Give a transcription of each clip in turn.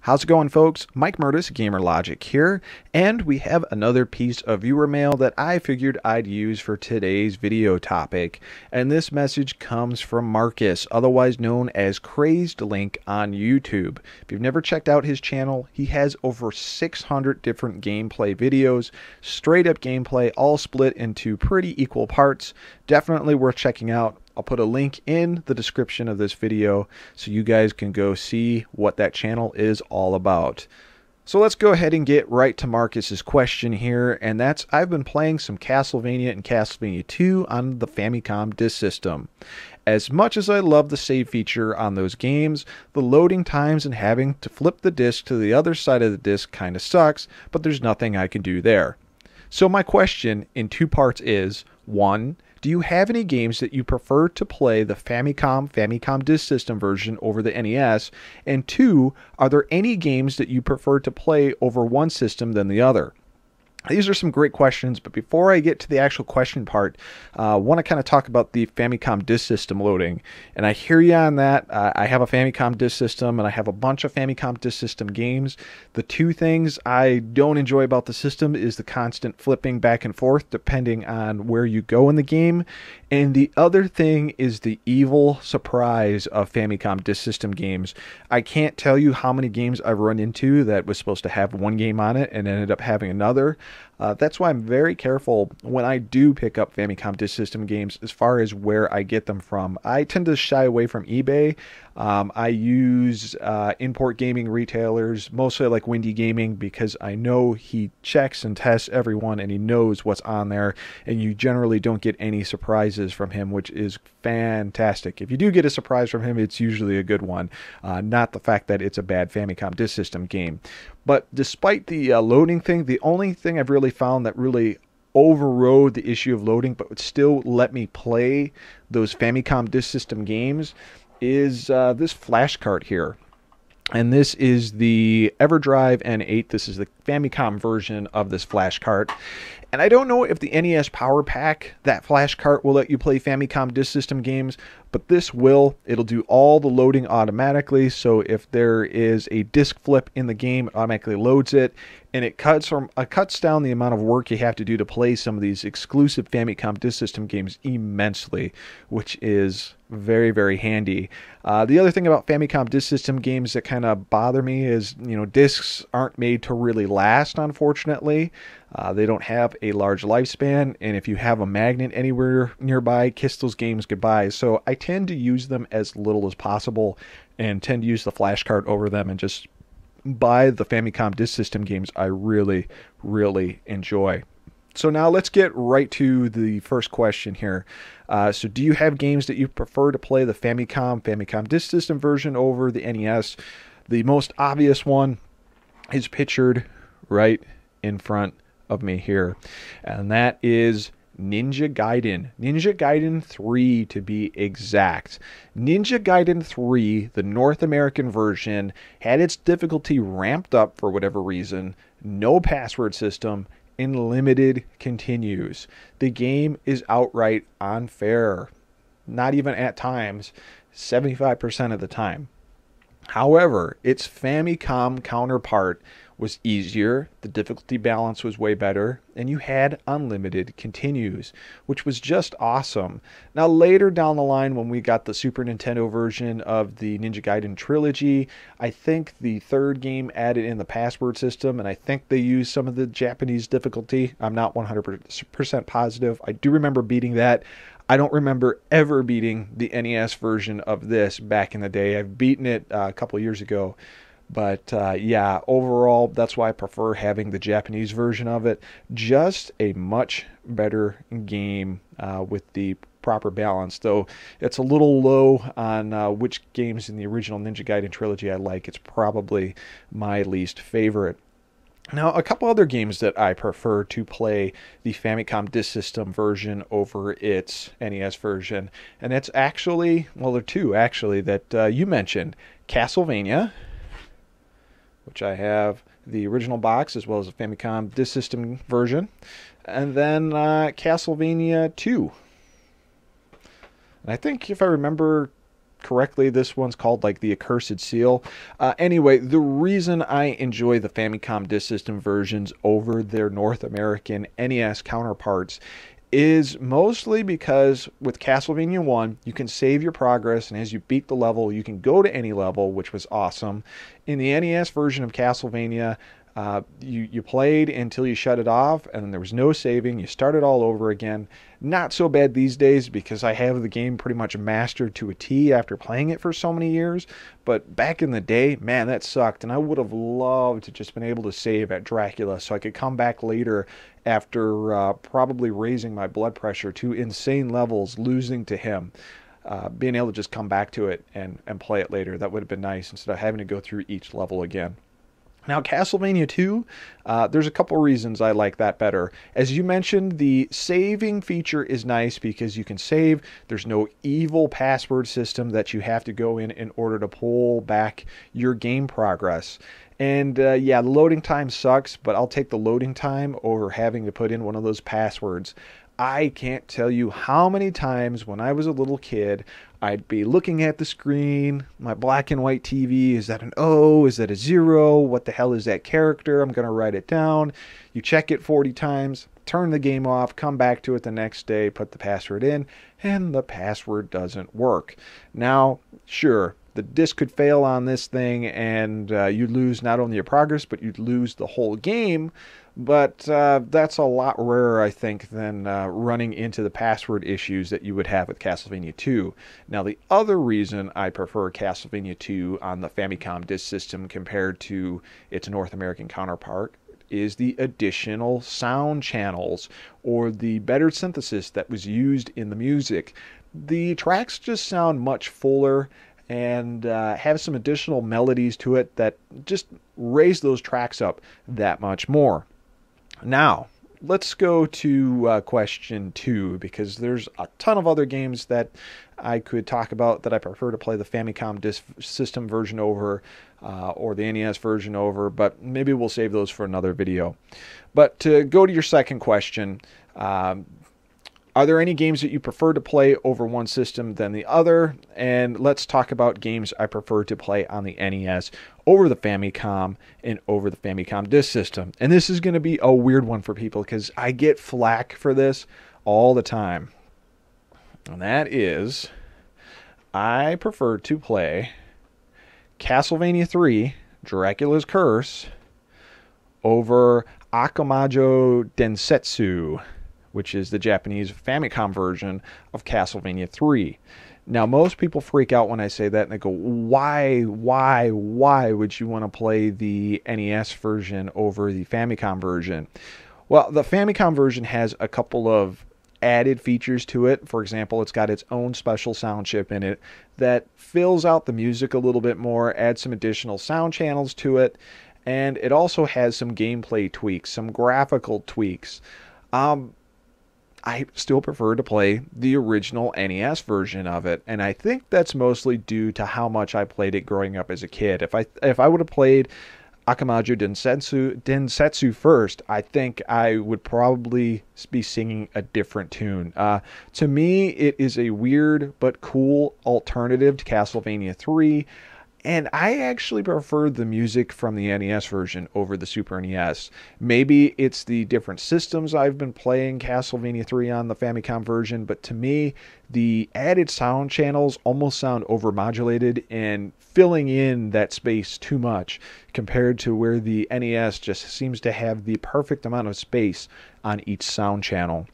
How's it going, folks? Mike Murtis, Gamer Logic here, and we have another piece of viewer mail that I figured I'd use for today's video topic. And this message comes from Marcus, otherwise known as Crazed Link on YouTube. If you've never checked out his channel, he has over 600 different gameplay videos, straight up gameplay, all split into pretty equal parts. Definitely worth checking out. I'll put a link in the description of this video so you guys can go see what that channel is all about. So let's go ahead and get right to Marcus's question here, and that's I've been playing some Castlevania and Castlevania 2 on the Famicom disk system. As much as I love the save feature on those games, the loading times and having to flip the disc to the other side of the disc kind of sucks, but there's nothing I can do there. So my question in two parts is, 1, do you have any games that you prefer to play the Famicom disk system version over the NES? And 2, are there any games that you prefer to play over one system than the other? These are some great questions, but before I get to the actual question part, I want to kind of talk about the Famicom disk system loading. And I hear you on that. I have a Famicom disk system, and I have a bunch of Famicom disk system games. The two things I don't enjoy about the system is the constant flipping back and forth depending on where you go in the game. And the other thing is the evil surprise of Famicom disk system games. I can't tell you how many games I've run into that was supposed to have one game on it and ended up having another. That's why I'm very careful when I do pick up Famicom disk system games as far as where I get them from. I tend to shy away from eBay. I use import gaming retailers, mostly like Windy Gaming, because I know he checks and tests everyone and he knows what's on there, and you generally don't get any surprises from him, which is fantastic. If you do get a surprise from him, it's usually a good one, not the fact that it's a bad Famicom disk system game. But despite the loading thing, the only thing I've really found that really overrode the issue of loading but would still let me play those Famicom disk system games is this flash cart here. And this is the EverDrive N8. This is the Famicom version of this flash cart. And I don't know if the NES Power Pack, that flash cart, will let you play Famicom disk system games, but this will. It'll do all the loading automatically, so if there is a disc flip in the game, it automatically loads it, and it cuts down the amount of work you have to do to play some of these exclusive Famicom disk system games immensely, which is very, very handy. The other thing about Famicom disk system games that kind of bother me is, discs aren't made to really last, unfortunately. They don't have a large lifespan, and if you have a magnet anywhere nearby, kiss those games goodbye. So I tend to use them as little as possible and tend to use the flash cart over them and just buy the Famicom disk system games I really, really enjoy. So now let's get right to the first question here. So do you have games that you prefer to play the Famicom disk system version over the NES? The most obvious one is pictured right in front of me here, and that is Ninja Gaiden. Ninja Gaiden 3 to be exact. Ninja Gaiden 3, the North American version, had its difficulty ramped up for whatever reason, no password system, and limited continues. The game is outright unfair. Not even at times, 75% of the time. However, its Famicom counterpart was easier, the difficulty balance was way better, and you had unlimited continues, which was just awesome. Now later down the line, when we got the Super Nintendo version of the Ninja Gaiden trilogy, I think the third game added in the password system, and I think they used some of the Japanese difficulty. I'm not 100% positive. I do remember beating that. I don't remember ever beating the NES version of this back in the day. I've beaten it a couple years ago. But yeah, overall, that's why I prefer having the Japanese version of it. Just a much better game with the proper balance. Though it's a little low on which games in the original Ninja Gaiden trilogy I like. It's probably my least favorite. Now, a couple other games that I prefer to play the Famicom disk system version over its NES version. And it's actually, well, there are two actually that you mentioned. Castlevania, which I have the original box as well as the Famicom disk system version. And then Castlevania 2. And I think if I remember correctly, this one's called like the Accursed Seal. Anyway, the reason I enjoy the Famicom Disk System versions over their North American NES counterparts is mostly because with Castlevania 1, you can save your progress, and as you beat the level, you can go to any level, which was awesome. In the NES version of Castlevania, you played until you shut it off, and then there was no saving. You started all over again. Not so bad these days because I have the game pretty much mastered to a T after playing it for so many years. But back in the day, man, that sucked, and I would have loved to just been able to save at Dracula so I could come back later after probably raising my blood pressure to insane levels, losing to him. Being able to just come back to it and play it later. That would have been nice instead of having to go through each level again. Now, Castlevania 2, there's a couple reasons I like that better. As you mentioned, the saving feature is nice because you can save. There's no evil password system that you have to go in order to pull back your game progress. And yeah, the loading time sucks, but I'll take the loading time over having to put in one of those passwords. I can't tell you how many times when I was a little kid, I'd be looking at the screen, my black and white TV, is that an O, is that a 0, what the hell is that character, I'm going to write it down. You check it 40 times, turn the game off, come back to it the next day, put the password in, and the password doesn't work. Now, sure, the disk could fail on this thing and you'd lose not only your progress, but you'd lose the whole game. But that's a lot rarer, I think, than running into the password issues that you would have with Castlevania 2. Now, the other reason I prefer Castlevania 2 on the Famicom Disk System compared to its North American counterpart is the additional sound channels or the better synthesis that was used in the music. The tracks just sound much fuller and have some additional melodies to it that just raise those tracks up that much more. Now, let's go to question 2, because there's a ton of other games that I could talk about that I prefer to play the Famicom Disk System version over or the NES version over, but maybe we'll save those for another video. But to go to your second question, are there any games that you prefer to play over one system than the other? And let's talk about games I prefer to play on the NES over the Famicom and over the Famicom Disk System. And this is going to be a weird one for people because I get flack for this all the time. And that is, I prefer to play Castlevania 3, Dracula's Curse, over Akamajo Densetsu, which is the Japanese Famicom version of Castlevania 3. Now, most people freak out when I say that, and they go, why would you want to play the NES version over the Famicom version? Well, the Famicom version has a couple of added features to it. For example, it's got its own special sound chip in it that fills out the music a little bit more, adds some additional sound channels to it, and it also has some gameplay tweaks, some graphical tweaks. I still prefer to play the original NES version of it, and I think that's mostly due to how much I played it growing up as a kid. If I would have played Akamajo Densetsu first, I think I would probably be singing a different tune. To me, it is a weird but cool alternative to Castlevania 3. And I actually prefer the music from the NES version over the Super NES. Maybe it's the different systems I've been playing Castlevania 3 on the Famicom version, but to me, the added sound channels almost sound overmodulated and filling in that space too much compared to where the NES just seems to have the perfect amount of space on each sound channel.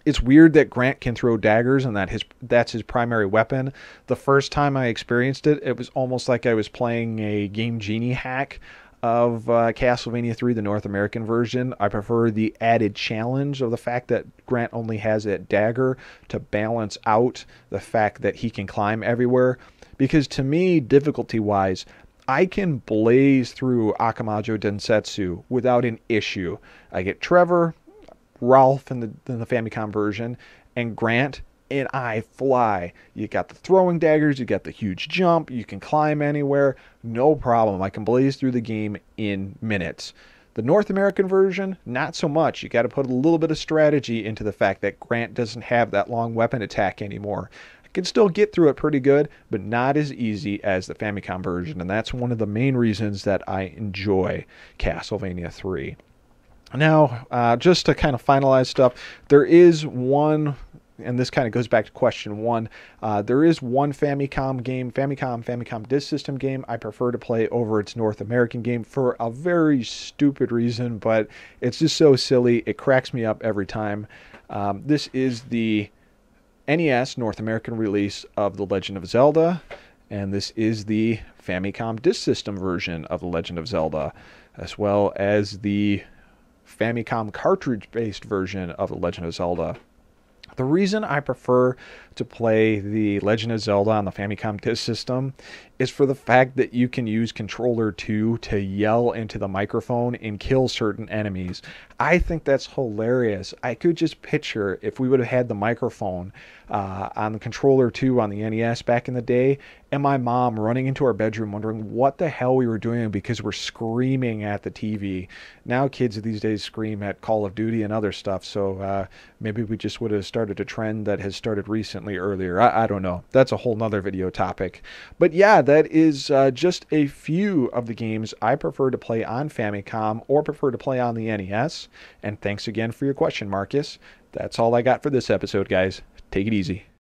It's weird that Grant can throw daggers and that's his primary weapon. The first time I experienced it, it was almost like I was playing a Game Genie hack of Castlevania 3, the North American version. I prefer the added challenge of the fact that Grant only has that dagger to balance out the fact that he can climb everywhere. Because to me, difficulty-wise, I can blaze through Akamajo Densetsu without an issue. I get Trevor, Ralph in the Famicom version, and Grant, and I fly. You got the throwing daggers, you got the huge jump, you can climb anywhere, no problem. I can blaze through the game in minutes. The North American version, not so much. You got to put a little bit of strategy into the fact that Grant doesn't have that long weapon attack anymore. can still get through it pretty good, but not as easy as the Famicom version, and that's one of the main reasons that I enjoy Castlevania 3. Now, just to kind of finalize stuff, there is one, and this kind of goes back to question one, there is one Famicom game, Famicom Disk System game I prefer to play over its North American game for a very stupid reason, but it's just so silly, it cracks me up every time. This is the NES North American release of The Legend of Zelda, and this is the Famicom Disk System version of The Legend of Zelda, as well as the Famicom cartridge-based version of The Legend of Zelda. The reason I prefer to play The Legend of Zelda on the Famicom Disk System is for the fact that you can use controller 2 to yell into the microphone and kill certain enemies. I think that's hilarious. I could just picture if we would have had the microphone on the controller 2 on the NES back in the day, and my mom running into our bedroom wondering what the hell we were doing because we're screaming at the TV. Now kids these days scream at Call of Duty and other stuff, so maybe we just would have started a trend that has started recently earlier. I don't know. That's a whole nother video topic. But yeah, that is just a few of the games I prefer to play on Famicom or prefer to play on the NES. And thanks again for your question, Marcus. That's all I got for this episode, guys. Take it easy.